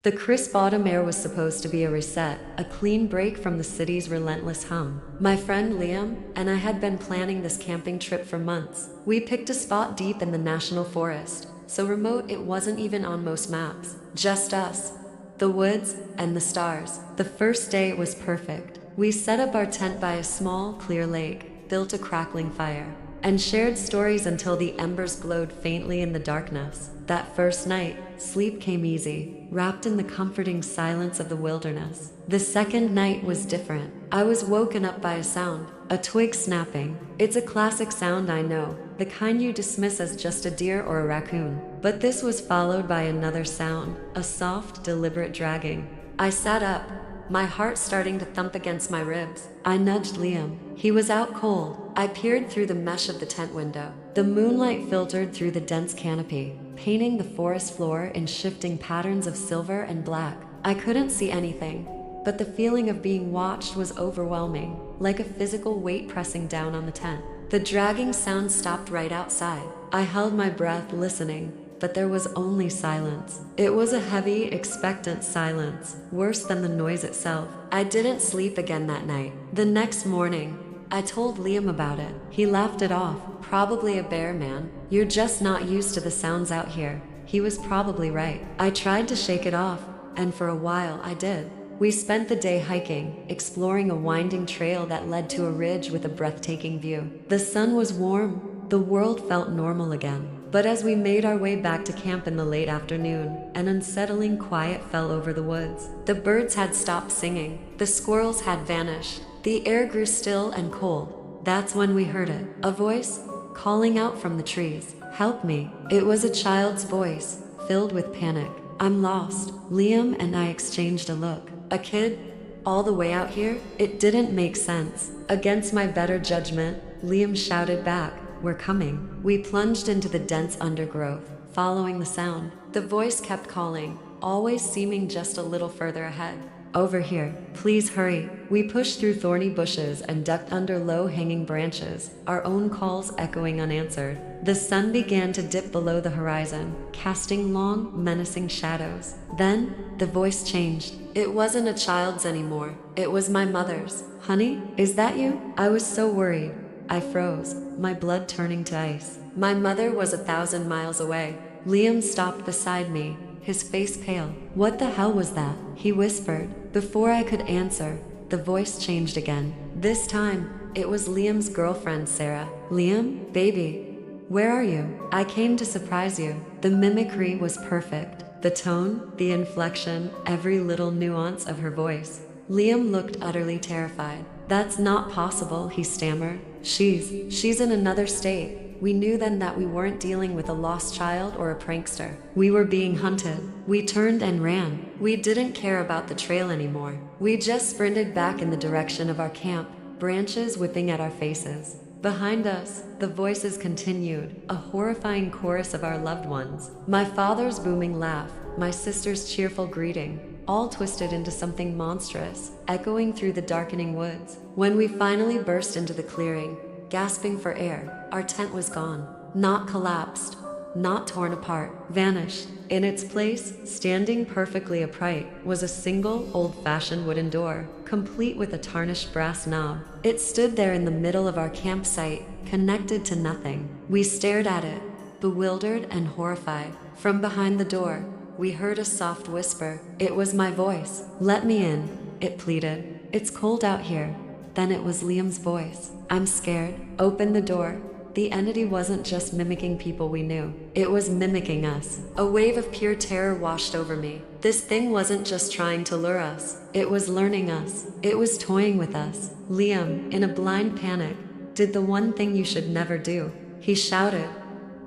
The crisp autumn air was supposed to be a reset, a clean break from the city's relentless hum. My friend Liam and I had been planning this camping trip for months. We picked a spot deep in the national forest, so remote it wasn't even on most maps. Just us, the woods, and the stars. The first day was perfect. We set up our tent by a small, clear lake, built a crackling fire, and shared stories until the embers glowed faintly in the darkness. That first night, sleep came easy, wrapped in the comforting silence of the wilderness. The second night was different. I was woken up by a sound, a twig snapping. It's a classic sound, I know, the kind you dismiss as just a deer or a raccoon. But this was followed by another sound, a soft, deliberate dragging. I sat up, my heart starting to thump against my ribs. I nudged Liam. He was out cold. I peered through the mesh of the tent window. The moonlight filtered through the dense canopy, painting the forest floor in shifting patterns of silver and black. I couldn't see anything, but the feeling of being watched was overwhelming, like a physical weight pressing down on the tent. The dragging sound stopped right outside. I held my breath, listening, but there was only silence. It was a heavy, expectant silence, worse than the noise itself. I didn't sleep again that night. The next morning, I told Liam about it. He laughed it off. Probably a bear, man. You're just not used to the sounds out here. He was probably right. I tried to shake it off, and for a while I did. We spent the day hiking, exploring a winding trail that led to a ridge with a breathtaking view. The sun was warm. The world felt normal again. But as we made our way back to camp in the late afternoon, an unsettling quiet fell over the woods. The birds had stopped singing. The squirrels had vanished. The air grew still and cold. That's when we heard it. A voice calling out from the trees. Help me. It was a child's voice, filled with panic. I'm lost. Liam and I exchanged a look. A kid? All the way out here? It didn't make sense. Against my better judgment, Liam shouted back, "We're coming." We plunged into the dense undergrowth, following the sound. The voice kept calling, always seeming just a little further ahead. Over here, please hurry. We pushed through thorny bushes and ducked under low-hanging branches, our own calls echoing unanswered. The sun began to dip below the horizon, casting long, menacing shadows. Then, the voice changed. It wasn't a child's anymore. It was my mother's. "Honey, is that you?" I was so worried. I froze, my blood turning to ice. My mother was 1,000 miles away. Liam stopped beside me, his face pale. "What the hell was that?" he whispered. Before I could answer, the voice changed again. This time, it was Liam's girlfriend, Sarah. "Liam, baby, where are you? I came to surprise you." The mimicry was perfect. The tone, the inflection, every little nuance of her voice. Liam looked utterly terrified. "That's not possible," he stammered. She's in another state." We knew then that we weren't dealing with a lost child or a prankster. We were being hunted. We turned and ran. We didn't care about the trail anymore. We just sprinted back in the direction of our camp, branches whipping at our faces. Behind us, the voices continued, a horrifying chorus of our loved ones. My father's booming laugh, my sister's cheerful greeting, all twisted into something monstrous, echoing through the darkening woods. When we finally burst into the clearing, gasping for air, our tent was gone. Not collapsed, not torn apart, vanished. In its place, standing perfectly upright, was a single, old-fashioned wooden door, complete with a tarnished brass knob. It stood there in the middle of our campsite, connected to nothing. We stared at it, bewildered and horrified. From behind the door, we heard a soft whisper. It was my voice. "Let me in," it pleaded. "It's cold out here." Then it was Liam's voice. "I'm scared. Open the door." The entity wasn't just mimicking people we knew. It was mimicking us. A wave of pure terror washed over me. This thing wasn't just trying to lure us. It was learning us. It was toying with us. Liam, in a blind panic, did the one thing you should never do. He shouted,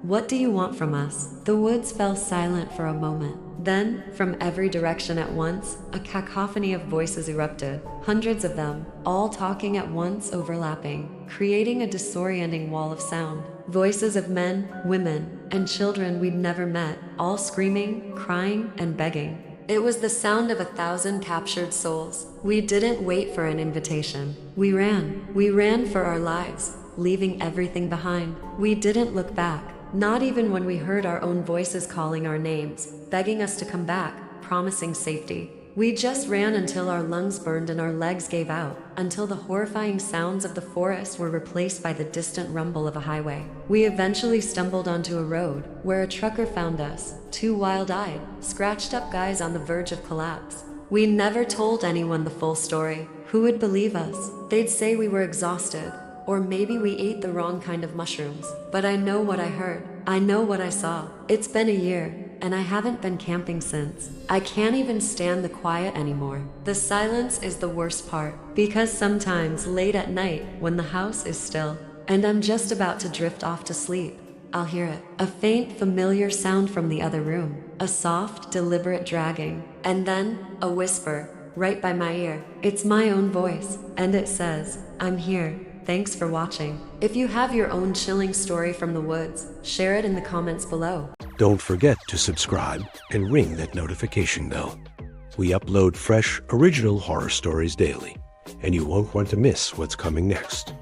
"What do you want from us?" The woods fell silent for a moment. Then, from every direction at once, a cacophony of voices erupted. Hundreds of them, all talking at once, overlapping, creating a disorienting wall of sound. Voices of men, women, and children we'd never met, all screaming, crying, and begging. It was the sound of 1,000 captured souls. We didn't wait for an invitation. We ran. We ran for our lives, leaving everything behind. We didn't look back. Not even when we heard our own voices calling our names, begging us to come back, promising safety. We just ran until our lungs burned and our legs gave out, until the horrifying sounds of the forest were replaced by the distant rumble of a highway. We eventually stumbled onto a road, where a trucker found us, two wild-eyed, scratched-up guys on the verge of collapse. We never told anyone the full story. Who would believe us? They'd say we were exhausted, or maybe we ate the wrong kind of mushrooms. But I know what I heard. I know what I saw. It's been a year, and I haven't been camping since. I can't even stand the quiet anymore. The silence is the worst part, because sometimes late at night, when the house is still, and I'm just about to drift off to sleep, I'll hear it. A faint, familiar sound from the other room. A soft, deliberate dragging. And then, a whisper, right by my ear. It's my own voice, and it says, "I'm here. Thanks for watching." If you have your own chilling story from the woods, share it in the comments below. Don't forget to subscribe and ring that notification bell. We upload fresh, original horror stories daily, and you won't want to miss what's coming next.